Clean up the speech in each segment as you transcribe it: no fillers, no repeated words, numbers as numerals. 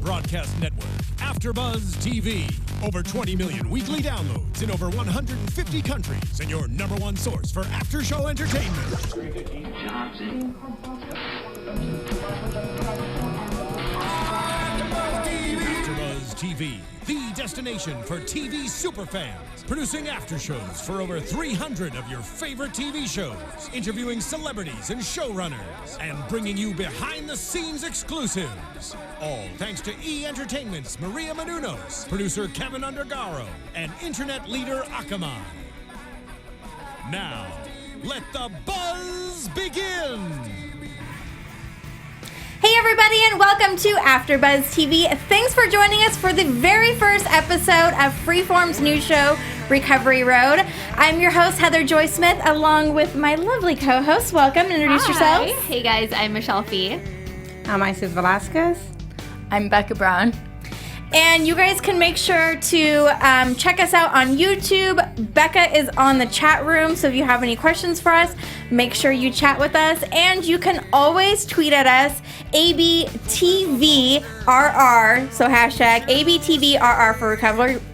broadcast network, AFTERBUZZ TV. Over 20 million weekly downloads in over 150 countries, and your number one source for after-show entertainment. AFTERBUZZ TV, the destination for TV superfans. Producing aftershows for over 300 of your favorite TV shows, interviewing celebrities and showrunners, and bringing you behind-the-scenes exclusives. All thanks to E! Entertainment's Maria Menounos, producer Kevin Undergaro, and internet leader Akamai. Now, let the buzz begin! Hey everybody, and welcome to AFTERBUZZ TV. Thanks for joining us for the very first episode of Freeform's new show, Recovery Road. I'm your host, Heather Joy Smith, along with my lovely co-host. Welcome, introduce yourselves. Hey guys, I'm Michelle Phi. I'm Velzquez. I'm Becca Brown. And you guys can make sure to check us out on YouTube. Becca is on the chat room, so if you have any questions for us, make sure you chat with us. And you can always tweet at us, ABTVRR, so hashtag ABTVRR for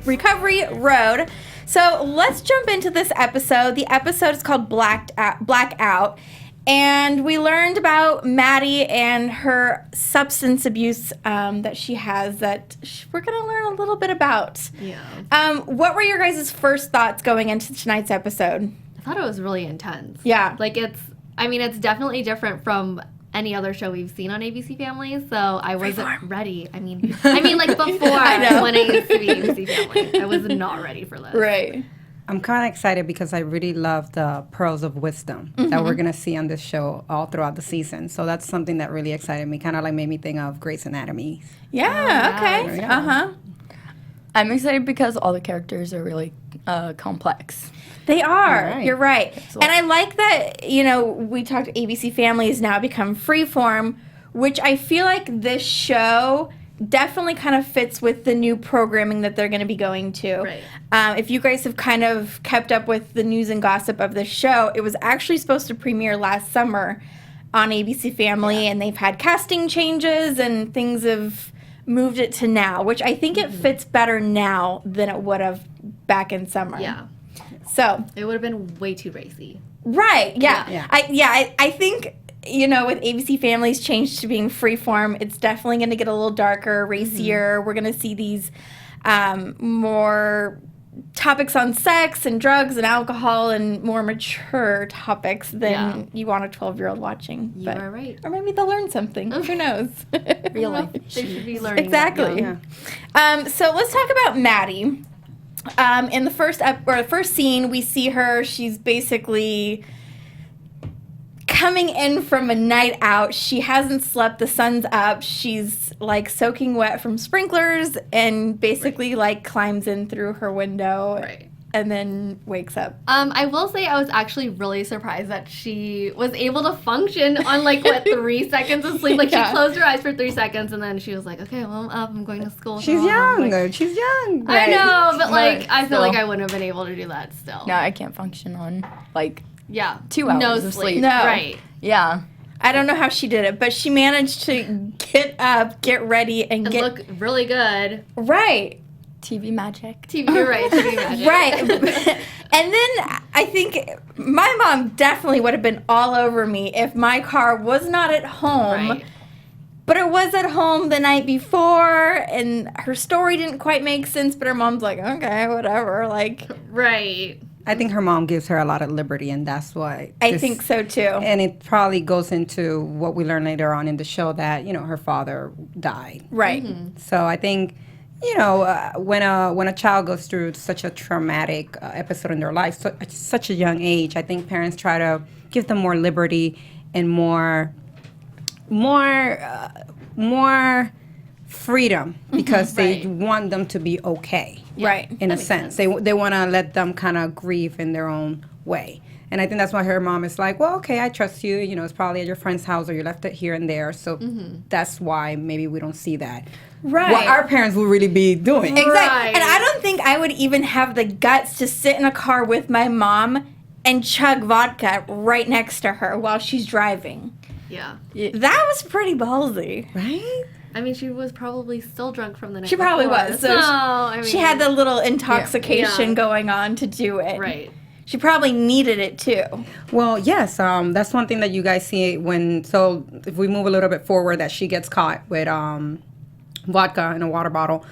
Recovery Road. So let's jump into this episode. The episode is called Blackout. And we learned about Maddie and her substance abuse that she has that we're going to learn a little bit about. Yeah. What were your guys' first thoughts going into tonight's episode? I thought it was really intense. Yeah. Like it's definitely different from any other show we've seen on ABC Family, so I wasn't ready. I mean like before when I used to be ABC Family, I was not ready for this. Right. I'm kind of excited because I really love the pearls of wisdom that we're going to see on this show all throughout the season. So that's something that really excited me, kind of like made me think of Grey's Anatomy. Yeah, okay. Yeah. Uh-huh. I'm excited because all the characters are really complex. They are. Right. You're right. And I like that, we talked ABC Family has now become Freeform, which I feel like this show definitely kind of fits with the new programming that they're going to be going to. Right. If you guys have kind of kept up with the news and gossip of the show, it was actually supposed to premiere last summer on ABC Family, and they've had casting changes and things have moved it to now, which I think it fits better now than it would have back in summer. Yeah. So It would have been way too racy. right, yeah. Yeah. I think with ABC Family's change to being Freeform, it's definitely going to get a little darker, racier. We're going to see these more topics on sex and drugs and alcohol and more mature topics than you want a 12-year-old watching. You are right. Or maybe they'll learn something. Who knows? Real life. They should be learning. Exactly. Yeah. So let's talk about Maddie. In the first scene, we see her. She's basically coming in from a night out. She hasn't slept. The sun's up. She's like soaking wet from sprinklers and basically like climbs in through her window and then wakes up. I will say I was actually really surprised that she was able to function on 3 seconds of sleep. Like she closed her eyes for 3 seconds and then she was like, okay, well, I'm up. I'm going to school. She's young. She's young. I know, but Right. I feel Still. like I wouldn't have been able to do that still. No, I can't function on 2 hours no of sleep. No. Right. Yeah. I don't know how she did it, but she managed to get up, get ready, and get look really good. right. TV magic. You're right. TV magic. Right. And then I think my mom definitely would have been all over me if my car was not at home. Right. But it was at home the night before, and her story didn't quite make sense, but her mom's like, okay, whatever. Like, Right. I think her mom gives her a lot of liberty, and that's why. I think so, too. And it probably goes into what we learn later on in the show that, her father died. Right. So I think, when a child goes through such a traumatic episode in their life, so, at such a young age, I think parents try to give them more liberty and more freedom because they want them to be okay. Right. In a sense. They want to let them kind of grieve in their own way. And I think that's why her mom is like, well, okay, I trust you. It's probably at your friend's house or you left it here and there. So that's why maybe we don't see that. Right. What our parents will really be doing. Exactly. Right. And I don't think I would even have the guts to sit in a car with my mom and chug vodka right next to her while she's driving. Yeah. That was pretty ballsy. Right? I mean, she was probably still drunk from the night She probably before, was. So I mean, she had the little intoxication Yeah. going on to do it. Right. She probably needed it too. Well, yes, that's one thing that you guys see so if we move a little bit forward, that she gets caught with vodka in a water bottle.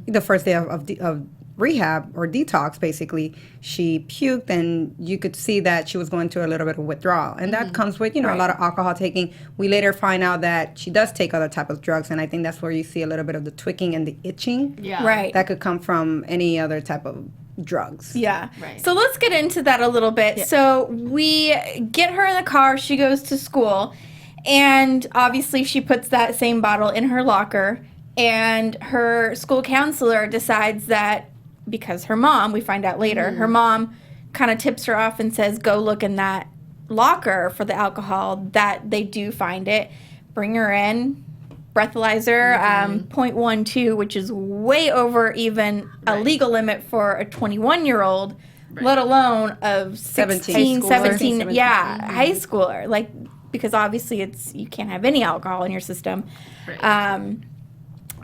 The first day of rehab or detox, basically, she puked, and you could see that she was going through a little bit of withdrawal, and that comes with a lot of alcohol taking. We later find out that she does take other type of drugs, and I think that's where you see a little bit of the twicking and the itching. Yeah. Right. That could come from any other type of drugs. Yeah. Right. So let's get into that a little bit. Yeah. So we get her in the car. She goes to school. And obviously she puts that same bottle in her locker. And her school counselor decides that because her mom, we find out later, her mom kind of tips her off and says, go look in that locker for the alcohol, that they do find it. Bring her in. Breathalyzer, 0.12, which is way over even a legal limit for a 21-year-old, let alone of 16, 17, high schooler. Like, because obviously you can't have any alcohol in your system. Right.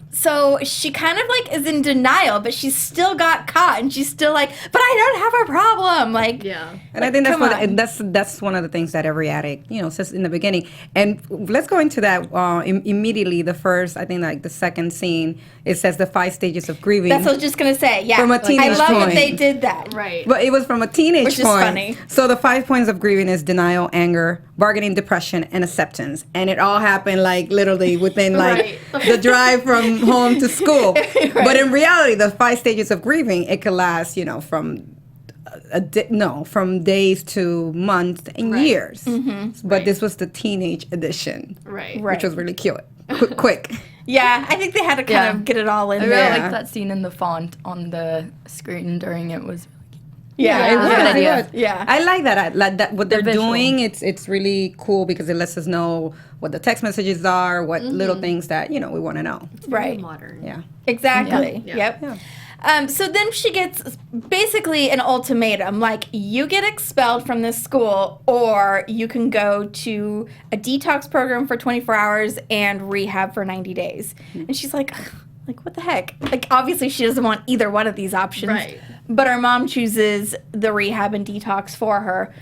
So she kind of like is in denial, but she's still got caught, and she's still like, but I don't have a problem. Like, Yeah. And I think that's one of the things that every addict, says in the beginning. And let's go into that immediately. The first, I think, like the second scene, it says the 5 stages of grieving. that's what I was just gonna say. Yeah, From a teenage I love that point. they did that. Right. But it was from a teenage Which is point. funny. So the 5 points of grieving is denial, anger, bargaining, depression, and acceptance. And it all happened like literally within like the drive from home to school. But in reality, the 5 stages of grieving, it could last, from from days to months and years. But this was the teenage edition, Right. which was really cute, quick. Yeah, I think they had to kind of get it all in I really there. like that scene in the font on the screen during it was. Yeah, Yeah. it was a good Yeah. idea. Yeah. I like that. I like that what they're visual. doing. It's really cool because it lets us know what the text messages are, what little things that we want to know. Very Right. modern. Yeah. Exactly. Yeah. Yep. Yeah. So then she gets basically an ultimatum, like, you get expelled from this school, or you can go to a detox program for 24 hours and rehab for 90 days. And she's like, what the heck? Like, obviously she doesn't want either one of these options. Right. But her mom chooses the rehab and detox for her,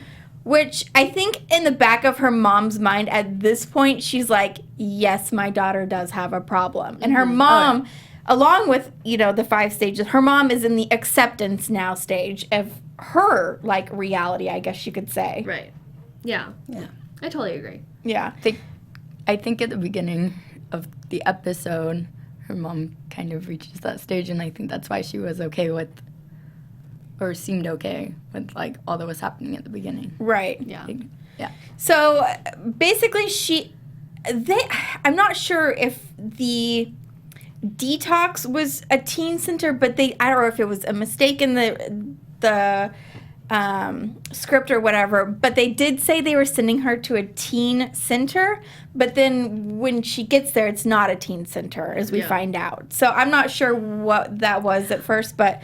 which I think in the back of her mom's mind at this point, she's like, yes, my daughter does have a problem. And her mom... along with, the 5 stages, her mom is in the acceptance now stage of her, like, reality, I guess you could say. Right. Yeah. Yeah. I totally agree. Yeah. I think at the beginning of the episode, her mom kind of reaches that stage, and I think that's why she was okay with, or seemed okay with, like, all that was happening at the beginning. Right. Yeah. Yeah. So, basically, I'm not sure if the detox was a teen center, but I don't know if it was a mistake in the script or whatever, but they did say they were sending her to a teen center, but then when she gets there, it's not a teen center, as we find out. So I'm not sure what that was at first, but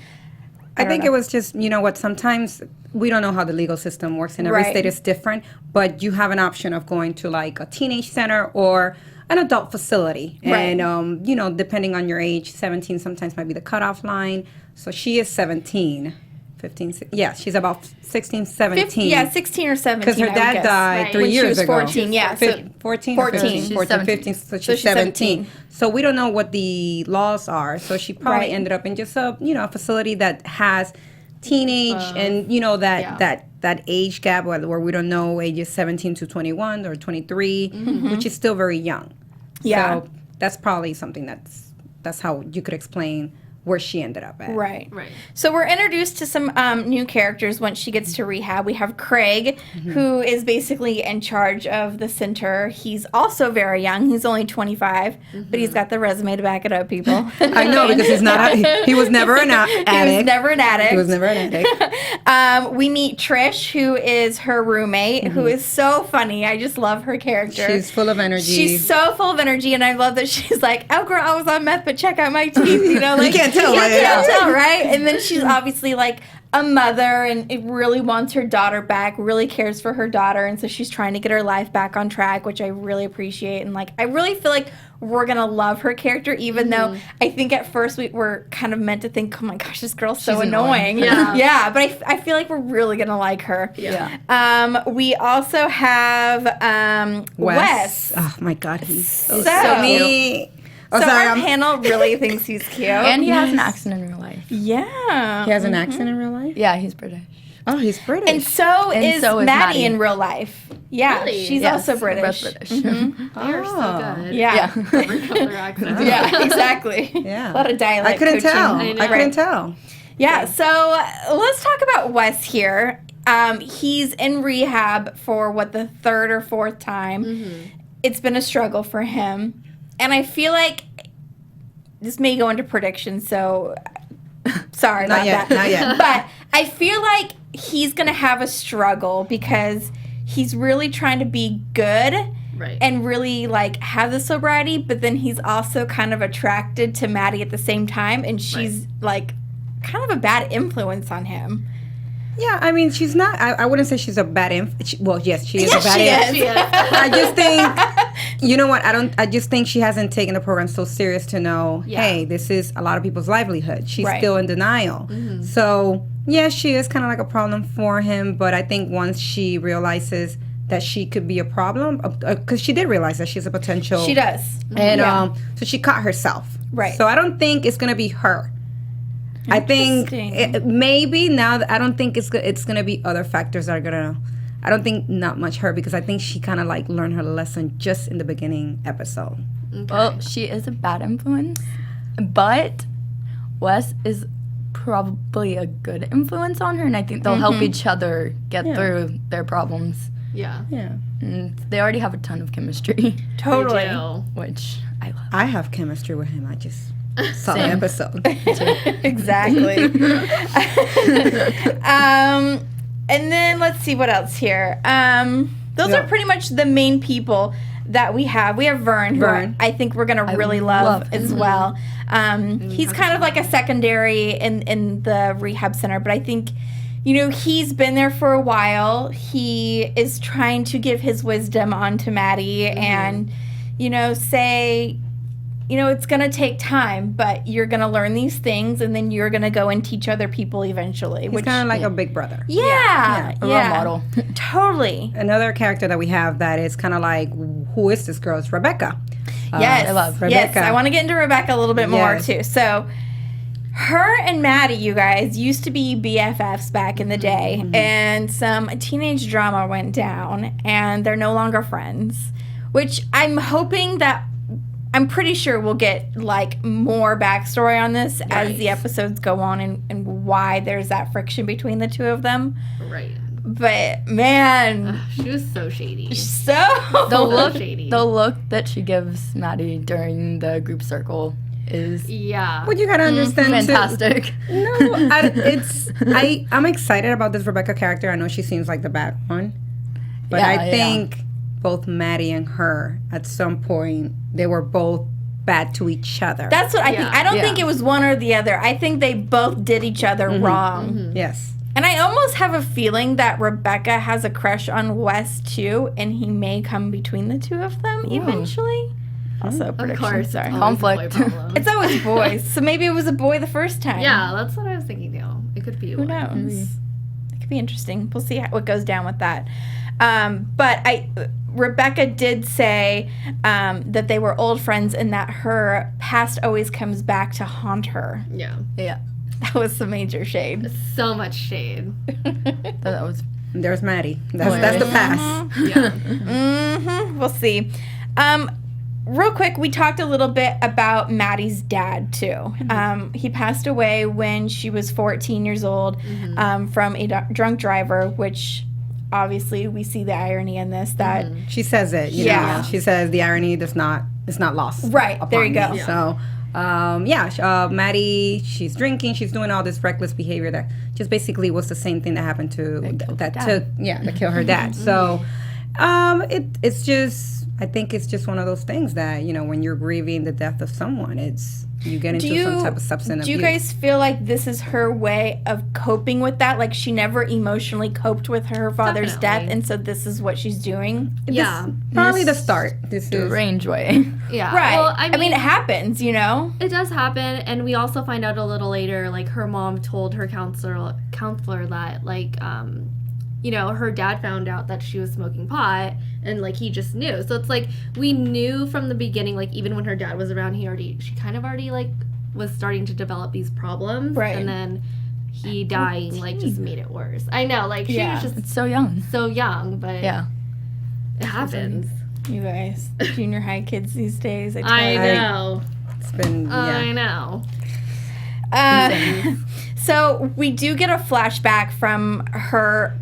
I think it was just, what, sometimes we don't know how the legal system works, and every state is different, but you have an option of going to like a teenage center or an adult facility. Right. And, depending on your age, 17 sometimes might be the cutoff line. So she is 17, 15, yeah, she's about 16, 17. 16 or 17. Because her dad died Right. 3 When she years was ago. 14, yeah. So 14, 14. She's 14, 17. 15, so So she's she's 17. 17. So we don't know what the laws are. So she probably Right. ended up in just a, a facility that has teenage and, that age gap where we don't know ages 17 to 21 or 23, which is still very young. Yeah. So that's probably something that's how you could explain where she ended up at. Right. Right. So we're introduced to some new characters once she gets to rehab. We have Craig, who is basically in charge of the center. He's also very young. He's only 25, but he's got the resume to back it up, people. I know, because he was never an addict. He was never an addict. He was never an addict. We meet Trish, who is her roommate, who is so funny. I just love her character. She's full of energy. She's so full of energy, and I love that she's like, "Oh, girl, I was on meth, but check out my teeth." Like You can't tell, You right? can't tell, right? And then she's obviously like, a mother and it really wants her daughter back, really cares for her daughter, and so she's trying to get her life back on track, which I really appreciate. And like I really feel like we're gonna love her character, even though I think at first we were kind of meant to think, oh my gosh, this girl's so annoying. Yeah, but I feel like we're really gonna like her. We also have Wes. Oh my God, he's so me. Oh, so sorry, our panel really thinks he's cute. And he has an accent in real life. Yeah. He has an accent in real life? Yeah, he's British. Oh, he's British. And so is Maddie in real life. Yeah, Really? she's also British. They are so good. Yeah. Their accents. Yeah, exactly. Yeah. A lot of dialect I couldn't coaching. tell. I know. I couldn't tell. Yeah, so let's talk about Wes here. He's in rehab for the third or fourth time. It's been a struggle for him. And I feel like this may go into predictions, so sorry about that. Not yet. But I feel like he's going to have a struggle because he's really trying to be good and really like have the sobriety, but then he's also kind of attracted to Maddie at the same time, and she's like kind of a bad influence on him. Yeah, I mean, she's not. I wouldn't say she's a bad well, yes, she is Yes, a bad she is. I just think, you know what? I just think she hasn't taken the program so serious to know. Hey, this is a lot of people's livelihood. She's still in denial. So yeah, she is kind of like a problem for him. But I think once she realizes that she could be a problem, because she did realize that she's a potential. She does, and so she caught herself. Right. So I don't think it's gonna be her. I think maybe now I don't think it's going to be other factors that are going to, I don't think not much her, because I think she kind of like learned her lesson just in the beginning episode. Okay. Well, she is a bad influence, but Wes is probably a good influence on her, and I think they'll help each other get through their problems. Yeah. And they already have a ton of chemistry. Totally. Which I love. I have chemistry with him. I just saw the episode. Exactly. And then let's see what else here. Those are pretty much the main people that we have. We have Vern, who I think we're going to really love as well. He's kind of like a secondary in the rehab center, but I think, you know, he's been there for a while. He is trying to give his wisdom onto Maddie and, you know, say, you know, it's going to take time, but you're going to learn these things, and then you're going to go and teach other people eventually. He's kind of like a big brother. Yeah. A role model. Totally. Another character that we have that is kind of like, who is this girl? It's Rebecca. Yes. I love Rebecca. Yes, I want to get into Rebecca a little bit more, too. So her and Maddie, you guys, used to be BFFs back in the day, and some teenage drama went down, and they're no longer friends, which I'm hoping that I'm pretty sure we'll get like more backstory on this as the episodes go on and why there's that friction between the two of them. Right. But man, she was so shady. The look, shady. the look that she gives Maddie during the group circle is What you gotta understand fantastic. Too. No, I'm excited about this Rebecca character. I know she seems like the bad one, but I think both Maddie and her at some point they were both bad to each other. That's what I think. I don't think it was one or the other. I think they both did each other wrong. Yes. And I almost have a feeling that Rebecca has a crush on Wes too, and he may come between the two of them eventually. Also a prediction. Of course, sorry. Conflict. It's always boys, so maybe it was a boy the first time. Yeah, that's what I was thinking too. It could be. Who knows? It could be interesting. We'll see what goes down with that. But Rebecca did say that they were old friends and that her past always comes back to haunt her. Yeah. That was some major shade. So much shade. That was. There's Maddie. That's the past. Yeah. We'll see. Real quick, we talked a little bit about Maddie's dad, too. He passed away when she was 14 years old from a drunk driver, which obviously we see the irony in this. That She says it. You know, she says the irony is not lost. Right, there you go. Me. So, Maddie, she's drinking, she's doing all this reckless behavior that just basically was the same thing that happened to that killed her dad. So, it's just, I think it's just one of those things that, you know, when you're grieving the death of someone, you get into some type of substance abuse. Do you guys feel like this is her way of coping with that? Like she never emotionally coped with her father's death, and so this is what she's doing? Yeah. Probably the start. This is Strange way. Yeah. Right. Well, I mean, it happens, you know? It does happen, and we also find out a little later, like, her mom told her counselor that, like, you know, her dad found out that she was smoking pot, and, like, he just knew. So it's like, we knew from the beginning, like, even when her dad was around, she kind of already, like, was starting to develop these problems. Right. And then he dying, like, just made it worse. I know, like, she was just It's so young. so young, but Yeah. it happens. You guys, junior high kids these days. I know. it's been I know. So we do get a flashback from her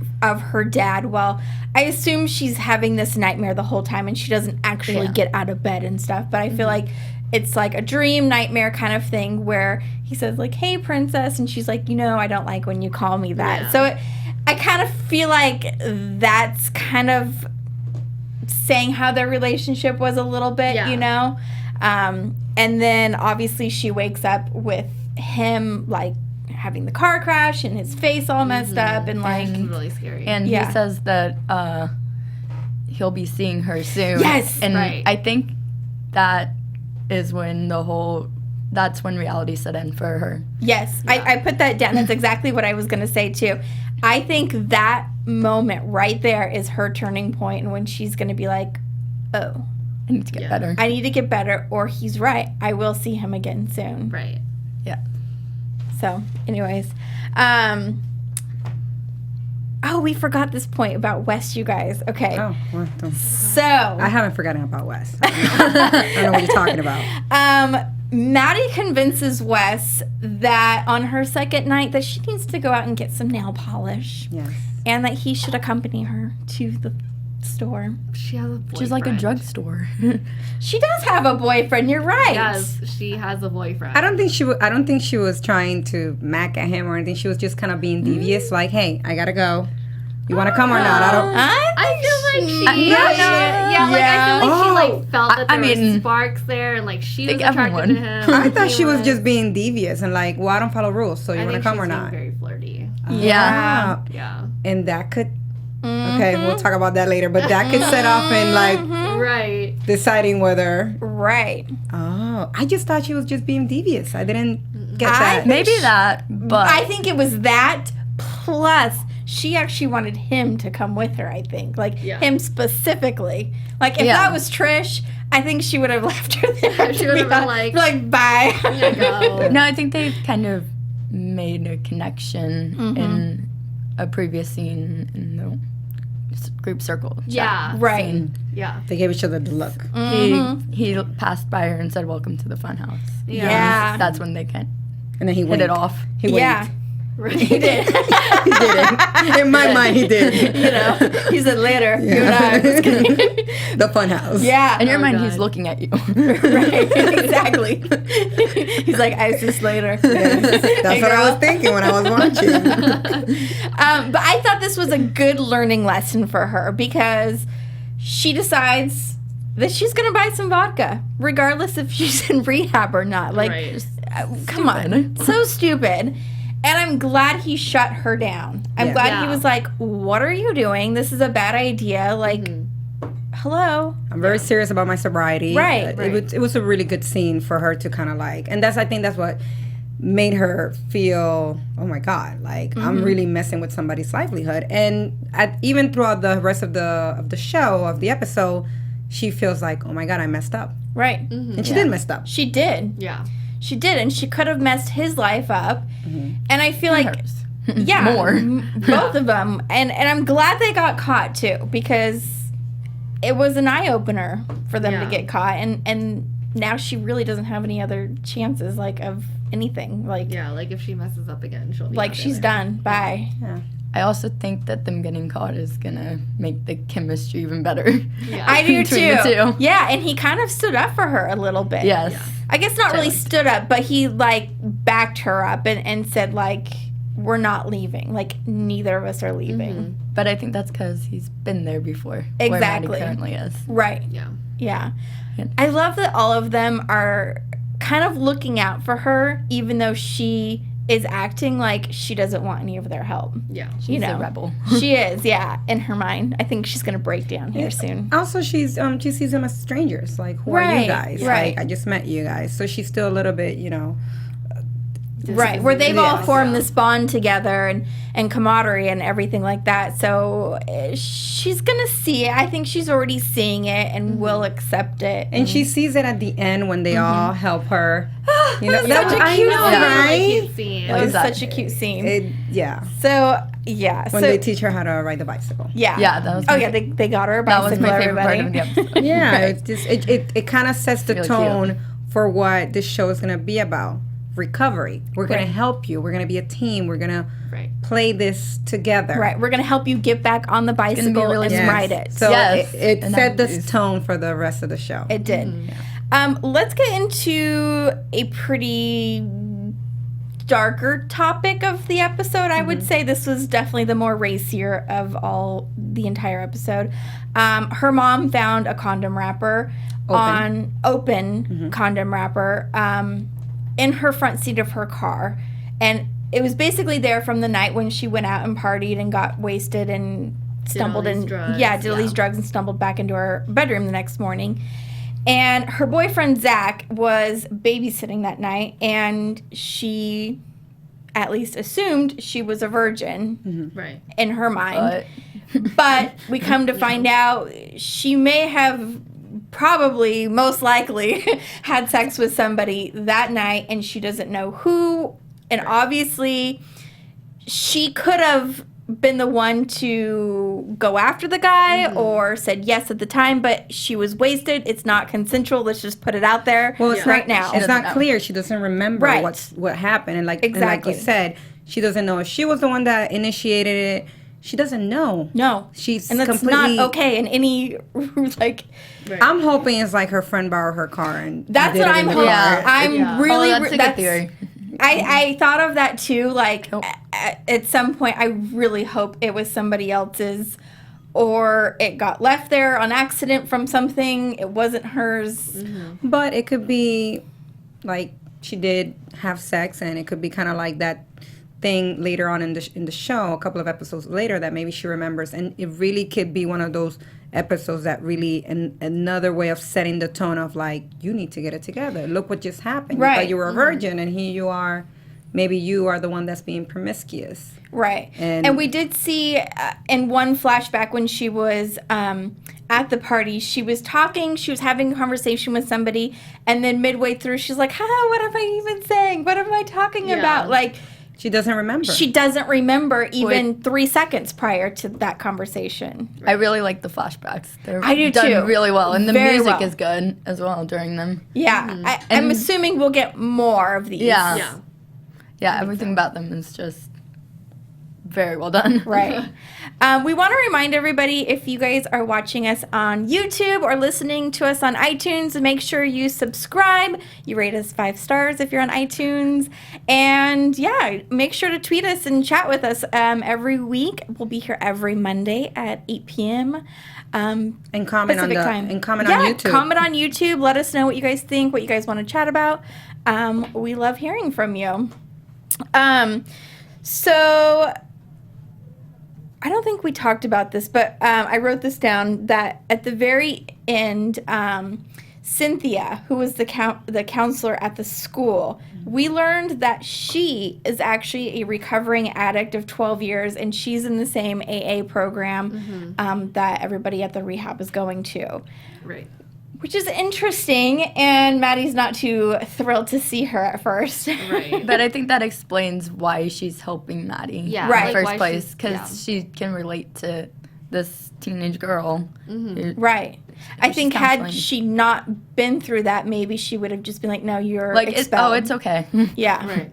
dad. Well, I assume she's having this nightmare the whole time and she doesn't actually get out of bed and stuff. But I feel like it's like a dream nightmare kind of thing where he says like, "Hey, princess," and she's like, "You know, I don't like when you call me that." Yeah. So I kind of feel like that's kind of saying how their relationship was a little bit, you know? And then obviously she wakes up with him like having the car crash and his face all messed up and like It's really scary. And he says that he'll be seeing her soon. Yes, and right. I think that is when that's when reality set in for her. yes, I put that down. That's exactly what I was going to say too. I think that moment right there is her turning point and when she's going to be like, oh, I need to get better. I need to get better, or he's right, I will see him again soon. Right. Yeah. So, anyways, oh, we forgot this point about Wes, you guys. Okay. Oh, well, So I haven't forgotten about Wes. I don't know what you're talking about. Maddie convinces Wes that on her second night that she needs to go out and get some nail polish. Yes. And that he should accompany her to the store. She has a boyfriend. Which is like a drugstore. She does have a boyfriend, you're right. Yes, she has a boyfriend. I don't think she was trying to mack at him or anything. She was just kind of being devious, like, "Hey, I gotta go. You want to come or not?" I don't. I feel like she... Yeah, I feel like she like felt that there mean, were sparks there and like she was think attracted everyone. to him. I thought she was just being devious and like, "Well, I don't follow rules, so you want to come or not?" Very flirty. Yeah. Yeah. And that could. Okay, we'll talk about that later. But that could set off in like Right. deciding whether. Right. Oh, I just thought she was just being devious. I didn't get that. Maybe that, but I think it was that plus she actually wanted him to come with her, I think. Like him specifically. Like if that was Trish, I think she would have left her there. She would have been like, bye. Here you go. no, I think they kind of made a connection in a previous scene in the group circle. Yeah. Right. Scene. Yeah. They gave each other the look. He passed by her and said, "Welcome to the fun house." Yeah. That's when they And then he hit winked. it off. He winked. Yeah. Right. He did. He did it. In my mind, he did. You know, he said later. You and I. Just kidding. The fun house. Yeah. In your mind, God. he's looking at you. Right. Exactly. He's like, ISIS later. That's Hey, what I girl. was thinking when I was watching. But I thought this was a good learning lesson for her because she decides that she's going to buy some vodka, regardless if she's in rehab or not. Like, Right. come on. So stupid. And I'm glad he shut her down. I'm glad he was like, what are you doing? This is a bad idea. Like, hello. I'm very serious about my sobriety. Right. It was a really good scene for her to kind of like, and I think that's what made her feel, oh my God, like I'm really messing with somebody's livelihood. And even throughout the rest of the show, of the episode, she feels like, oh my God, I messed up. Right. And she did mess up. She did. Yeah. She did. And she could have messed his life up. And I feel like, Hers. yeah, More. both of them. And I'm glad they got caught too because it was an eye opener for them to get caught. And now she really doesn't have any other chances like of anything. Like Yeah, like if she messes up again, she'll be like out she's there. done. Bye. I also think that them getting caught is gonna make the chemistry even better. Yeah. I do too. Between the two. Yeah, and he kind of stood up for her a little bit. Yes. Yeah. I guess not really stood up, but he like backed her up and said like, we're not leaving. Like, neither of us are leaving. But I think that's because he's been there before. Exactly. Where Maddie currently is. Right. Yeah. Yeah. Yeah. I love that all of them are kind of looking out for her, even though she is acting like she doesn't want any of their help. Yeah. She's a rebel. She is, yeah, in her mind. I think she's going to break down here soon. Also, she sees them as strangers. Like, who are Right, you guys? right. Like, I just met you guys. So she's still a little bit, Right, where they've all Yeah. formed this bond together and camaraderie and everything like that. So she's going to see it. I think she's already seeing it and will accept it. And she sees it at the end when they all help her. That's such a cute scene. right? It was such a cute scene. Yeah. So, yeah. When so, they teach her how to ride the bicycle. yeah. Yeah, that was Oh, my yeah, they got her a That bicycle, was my favorite everybody. part of the episode. Yeah, it's just it kind of sets the really tone for what this show is going to be about. Recovery. We're going Right. to help you. We're going to be a team. We're going to Right. play this together. Right, we're going to help you get back on the bicycle really and Yes. ride it. So Yes. it And set that this is- tone for the rest of the show. It did. Let's get into a pretty darker topic of the episode. I would say this was definitely the more racier of all the entire episode. Her mom found a condom wrapper open condom wrapper in her front seat of her car, and it was basically there from the night when she went out and partied and got wasted and stumbled all these and drugs, did all these drugs and stumbled back into her bedroom the next morning. And her boyfriend Zach was babysitting that night, and she at least assumed she was a virgin Right. in her mind. But But we come to find out she may have probably, most likely, had sex with somebody that night, and she doesn't know who. And obviously, she could have been the one to go after the guy or said yes at the time, but she was wasted. It's not consensual. Let's just put it out there right now. It's not know. clear. She doesn't remember Right. what happened. And like Exactly. you said, she doesn't know if she was the one that initiated it. She doesn't know. No. She's And that's completely not okay in any, like, I'm hoping it's like her friend borrowed her car and that's did what it in I'm the hoping. car. I'm really, that's a good theory. I thought of that too. Like Nope. at some point, I really hope it was somebody else's, or it got left there on accident from something. It wasn't hers. But it could be like she did have sex, and it could be kind of like that thing later on in the show, a couple of episodes later, that maybe she remembers, and it really could be one of those episodes that really another way of setting the tone of like, you need to get it together. Look what just happened. You Right. thought you were a virgin, and here you are. Maybe you are the one that's being promiscuous. Right. And- And we did see in one flashback when she was at the party, she was talking, she was having a conversation with somebody, and then midway through, she's like, what am I even saying? What am I talking Yeah. about? Like, She doesn't remember. she doesn't remember even 3 seconds prior to that conversation. I really like the flashbacks. They're I do done too. really well, and the Very music well. is good as well during them. Yeah. I'm assuming we'll get more of these. Yeah. Yeah. Yeah, everything about them is just very well done. Right. We want to remind everybody, if you guys are watching us on YouTube or listening to us on iTunes, make sure you subscribe. You rate us 5 stars if you're on iTunes. And yeah, make sure to tweet us and chat with us every week. We'll be here every Monday at 8 p.m. and comment Pacific on time. and comment yeah, on YouTube. comment on YouTube. Let us know what you guys think, what you guys want to chat about. We love hearing from you. So I don't think we talked about this, but I wrote this down that at the very end, Cynthia, who was the counselor at the school, we learned that she is actually a recovering addict of 12 years, and she's in the same AA program that everybody at the rehab is going to. Right. Which is interesting, and Maddie's not too thrilled to see her at first. Right. But I think that explains why she's helping Maddie Yeah, in Right. the like first why place, she's- because she can relate to this teenage girl. who- Right. I She's think had counseling. she not been through that, maybe she would have just been like, "No, you're Like, expelled." it's okay. Yeah. Right.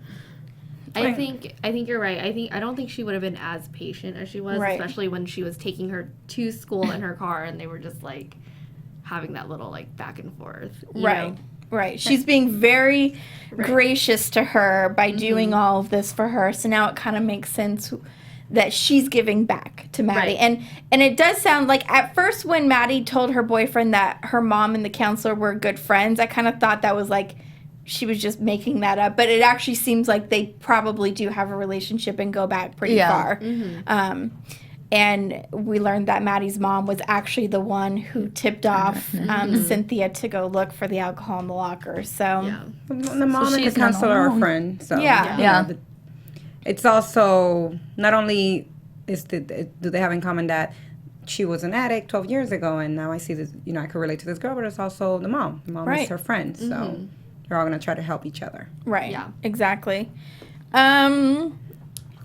I think you're right. I don't think she would have been as patient as she was, Right. especially when she was taking her to school in her car and they were just like having that little like back and forth. you Right. know? Right. She's being very gracious to her by doing all of this for her. So now it kind of makes sense that she's giving back to Maddie. Right. And it does sound like at first when Maddie told her boyfriend that her mom and the counselor were good friends, I kind of thought that was like she was just making that up. But it actually seems like they probably do have a relationship and go back pretty far. And we learned that Maddie's mom was actually the one who tipped off Cynthia to go look for the alcohol in the locker. So the mom and the counselor are friends. So, Yeah. It's also not only do they have in common that she was an addict 12 years ago, and now I see this, I could relate to this girl, but it's also the mom. The mom is her friend, so they're all going to try to help each other. Right. Yeah. Exactly.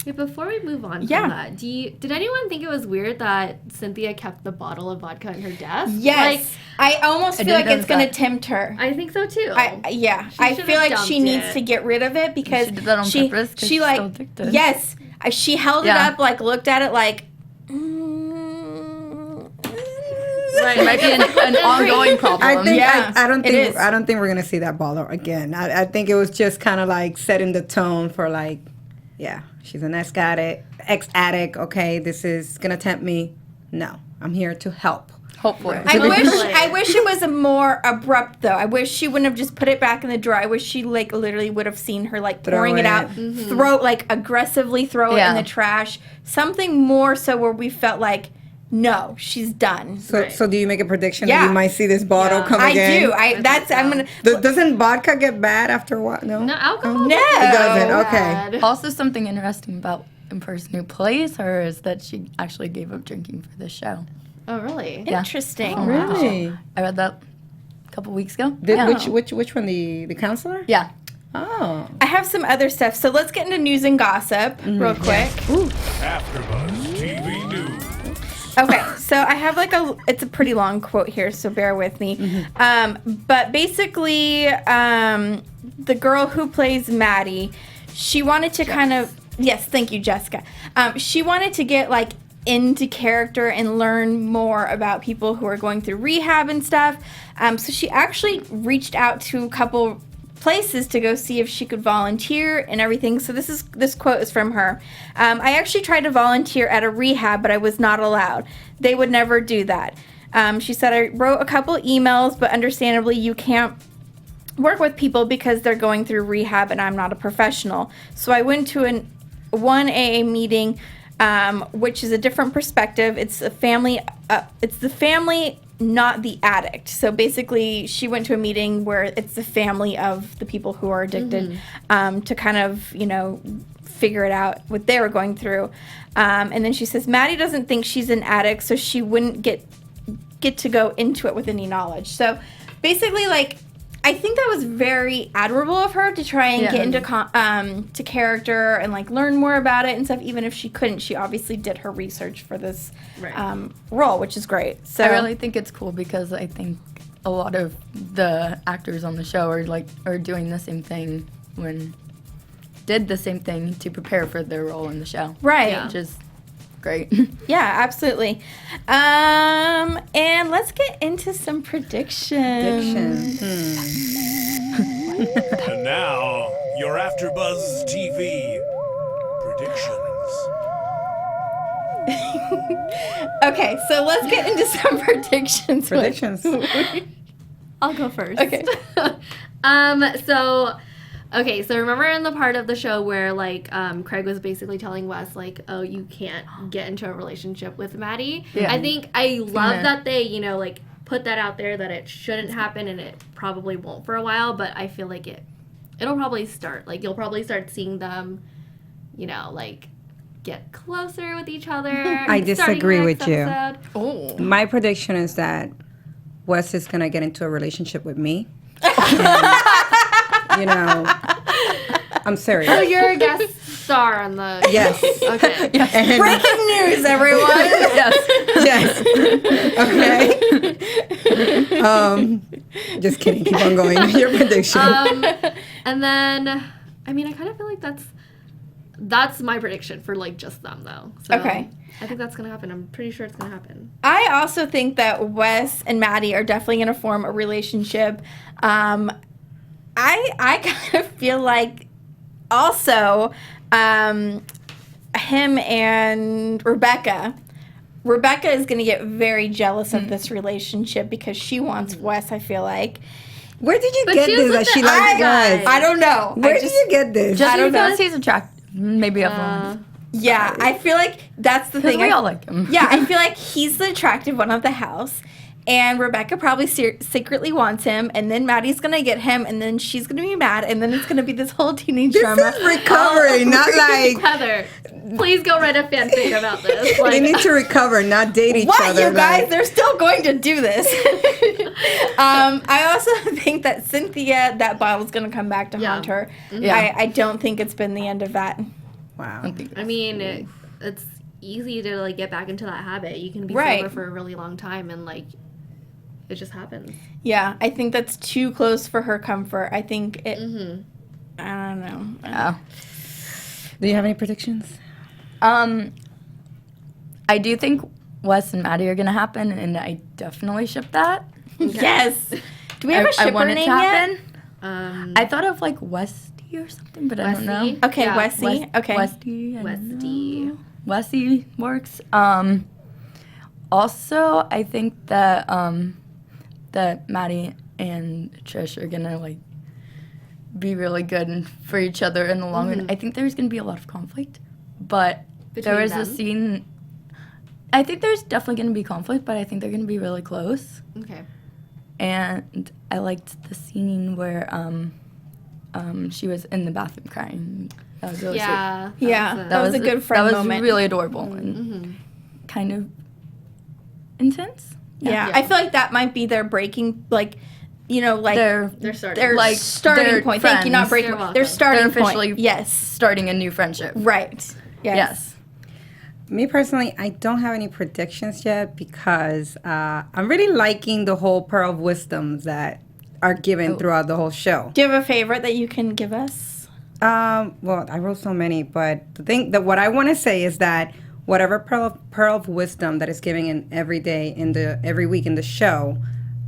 Before we move on from that, did anyone think it was weird that Cynthia kept the bottle of vodka in her desk? Yes. I almost feel like it's going to tempt her. I think so too. I feel like she needs to get rid of it because she did that on purpose 'cause she's like, so addicted. yes, she held it up, like looked at it like, Right. It might be an ongoing problem. I think Yeah, I don't it think is. I don't think we're gonna see that bottle again. I think it was just kind of like setting the tone for like, she's an ex-addict. Okay, this is gonna tempt me. No, I'm here to help. Hopefully. I wish it was a more abrupt though. I wish she wouldn't have just put it back in the drawer. I wish she like literally would have seen her like pouring it out, aggressively throw it in the trash. Something more so where we felt like, no, she's done. So do you make a prediction that you might see this bottle come again? I do. I'm gonna. Doesn't vodka get bad after a while? No. No, alcohol. No. It doesn't. Okay. Bad. Also, something interesting about the person who plays her is that she actually gave up drinking for this show. Oh, really? Yeah. Interesting. Oh, really? I read that a couple weeks ago. Which one? The counselor? Yeah. Oh. I have some other stuff. So let's get into news and gossip real quick. AfterBuzz TV News. Okay, so I have it's a pretty long quote here, so bear with me. But basically, the girl who plays Maddie, she wanted to yes, thank you, Jessica. She wanted to get into character and learn more about people who are going through rehab and stuff. So she actually reached out to a couple places to go see if she could volunteer and everything. So this quote is from her. I actually tried to volunteer at a rehab, but I was not allowed. They would never do that. She said, I wrote a couple emails, but understandably you can't work with people because they're going through rehab and I'm not a professional. So I went to one AA meeting, which is a different perspective. It's the family, not the addict. So basically, she went to a meeting where it's the family of the people who are addicted to kind of, figure it out, what they were going through. And then she says, Maddie doesn't think she's an addict, so she wouldn't get to go into it with any knowledge. So basically, I think that was very admirable of her to try and get into to character and learn more about it and stuff. Even if she couldn't, she obviously did her research for this role, which is great. So I really think it's cool because I think a lot of the actors on the show are doing the same thing did the same thing to prepare for their role in the show. Right. Yeah. Which is great. Yeah, absolutely. And let's get into some predictions. And now, your AfterBuzz TV predictions. Okay, so let's get into some predictions. Predictions. I'll go first. Okay. So remember in the part of the show where Craig was basically telling Wes oh, you can't get into a relationship with Maddie. Yeah. I think I love that they put that out there that it shouldn't happen and it probably won't for a while, but I feel like it'll probably start. You'll probably start seeing them, get closer with each other. I disagree with you. Oh. My prediction is that Wes is gonna get into a relationship with me. And, I'm serious. Oh, you're a guest star on the... Yes. Okay. Yes. And- Breaking news, everyone. Yes. Just kidding. Keep on going. Your prediction. And then, I kind of feel like that's my prediction for just them though. So Okay. I think that's gonna happen. I'm pretty sure it's gonna happen. I also think that Wes and Maddie are definitely going to form a relationship. I kind of feel like also him and Rebecca is going to get very jealous of this relationship because she wants Wes, I feel like. Where did you But get she was this? with That she the likes other guy. guys. I don't know. Where did you get this? Just I don't know. because he's attractive. Maybe everyone. Yeah, I feel like that's the Because thing. we all like him. Yeah, I feel like he's the attractive one of the house. And Rebecca probably secretly wants him, and then Maddie's gonna get him, and then she's gonna be mad, and then it's gonna be this whole teenage This drama. is recovery, not like Heather, please go write a fanfic about this. they Like, need to recover, not date each What, other. you guys? like- They're still going to do this. I also think that Cynthia, that bottle's gonna come back to haunt her. Yeah. I don't think it's been the end of that. Wow. I mean, it's easy to like get back into that habit. You can be Right. sober for a really long time, and like it just happens. Yeah, I think that's too close for her comfort. I think it. I don't know. Yeah. Do you have any predictions? I do think Wes and Maddie are gonna happen, and I definitely ship that. Yes. Do we have a I shipper want it name to yet? happen. I thought of like Westy or something, but I don't know. Westy? Okay, Yeah, Wesley. Okay. Westy. I don't Westy. know. Westy works. Also, I think that that Maddie and Trish are gonna like be really good for each other in the long run. I think there's gonna be a lot of conflict, but Between there was them? a scene. I think there's definitely gonna be conflict, but I think they're gonna be really close. Okay. And I liked the scene where she was in the bathroom crying. That was really sweet. Yeah. Yeah, that was a good friend That was moment. really adorable and kind of intense. Yeah, I feel like that might be their breaking, like, you know, like They're They're starting. their like, starting they're point. Thank you, not friends. breaking. You're Their welcome. starting They're officially point. Yes. starting a new friendship. Right. Yes. Yes. Me personally, I don't have any predictions yet because I'm really liking the whole pearl of wisdoms that are given throughout the whole show. Do you have a favorite that you can give us? Well, I wrote so many, but the thing that what I want to say is that whatever pearl of wisdom that is given in every day every week in the show,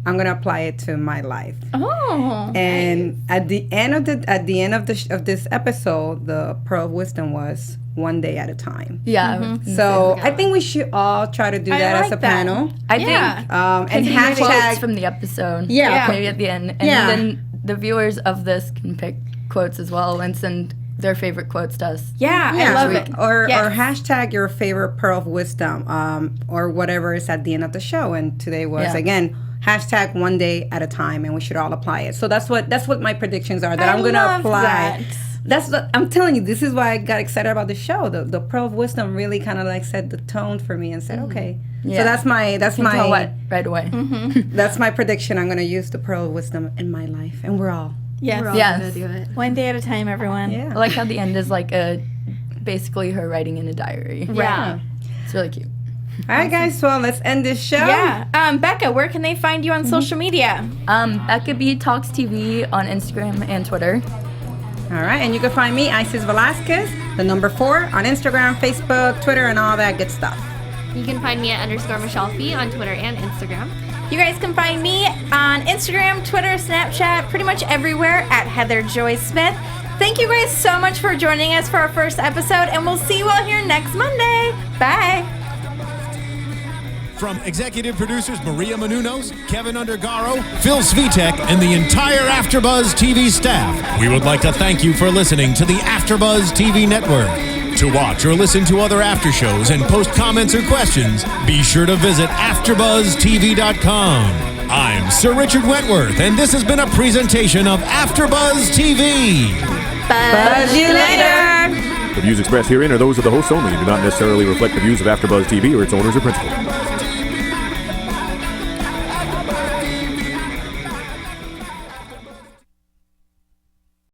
I'm gonna apply it to my life. Oh. And at the end of this episode, the pearl of wisdom was one day at a time. Yeah. So I think we should all try to do I that as like a that. panel. I Yeah. think And quotes hashtag from the episode. Yeah. Maybe at the end. And Yeah. then the viewers of this can pick quotes as well and send their favorite quotes to us. Yeah, I love it. Or Yes. hashtag your favorite pearl of wisdom, or whatever is at the end of the show. And today was again hashtag one day at a time, and we should all apply it. So that's what my predictions are that I I'm gonna love apply. that. That's what I'm telling you. This is why I got excited about the show. The pearl of wisdom really kind of like set the tone for me and said, okay. Yeah. So that's my Tell what right away. that's my prediction. I'm gonna use the pearl of wisdom in my life, and we're all. Yes. We're all Yes. gonna do it. One day at a time, everyone. Yeah. I like how the end is like basically her writing in a diary. Yeah. It's really cute. All right, guys. Well, let's end this show. Yeah. Becca, where can they find you on social media? Becca B Talks TV on Instagram and Twitter. All right, and you can find me, Isis Velzquez, the number 4, on Instagram, Facebook, Twitter, and all that good stuff. You can find me at _Michelle Phi on Twitter and Instagram. You guys can find me on Instagram, Twitter, Snapchat, pretty much everywhere at Heather Joy Smith. Thank you guys so much for joining us for our first episode, and we'll see you all here next Monday. Bye. From executive producers Maria Menounos, Kevin Undergaro, Phil Svitek, and the entire AfterBuzz TV staff, we would like to thank you for listening to the AfterBuzz TV network. To watch or listen to other after shows and post comments or questions, be sure to visit AfterBuzzTV.com. I'm Sir Richard Wentworth, and this has been a presentation of AfterBuzz TV. Buzz you later. The views expressed herein are those of the hosts only and do not necessarily reflect the views of AfterBuzz TV or its owners or principals.